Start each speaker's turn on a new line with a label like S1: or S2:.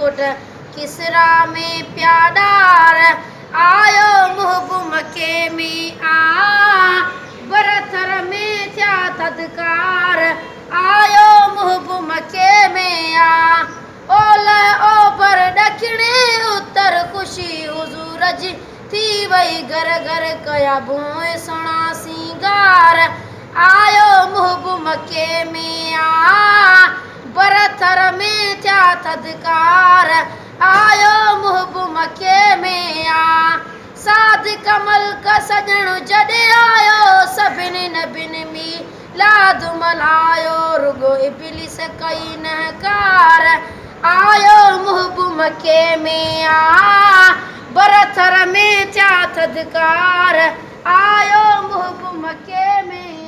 S1: मुकुट किसरा में प्यादार आयो मुहबु मके में बरथर में थिया थदकार आयो मुहबु मके में ओलह ओभर ॾखिणे उत्तर ख़ुशी हुज़ूर जी थी वई घर घर कया बोए सुणा सिंगार आयो मुहबु मके में बरथर में थिया थदकार आयो मुहबु मके में साध कमल का सजण जॾे आयो सभिनी नबिन मिलाद मल्हायो रुगो इब्लिस कई नहकार आयो मुहबु मके में बरथर में थिया थदकार आयो मुहबु मके में